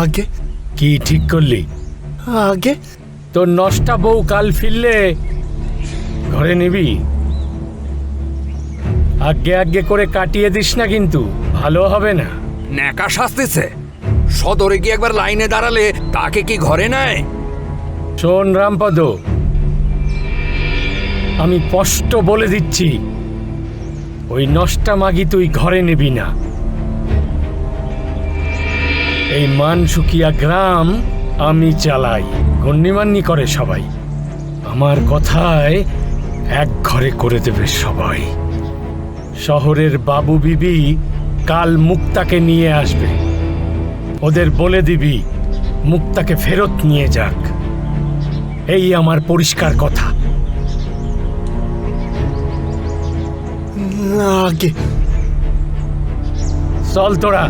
আগে কি ঠিক করলি? আগে তোর নষ্টা বউ কাল ফিরলে ঘরে নিবি? আগে আগে করে কাটিয়ে দিস না, কিন্তু ভালো হবে না। ন্যাকা শাস্তিছে। সদরে গিয়ে একবার লাইনে দাঁড়ালে তাকে কি ঘরে নেয়? শোন রামপদ, আমি স্পষ্ট বলে দিচ্ছি, ওই নষ্টা মাগি তুই ঘরে নিবি না। এই মানসুকিয়া গ্রাম আমি চালাই, গণ্যমান্য করে সবাই। আমার কথায় এক ঘরে করে দেবে সবাই। শহরের বাবু বিবি কাল মুক্তাকে নিয়ে আসবে, ওদের বলে দিবি মুক্তাকে ফেরত নিয়ে যাক। এই আমার পরিষ্কার কথা। আগে চল তোরা।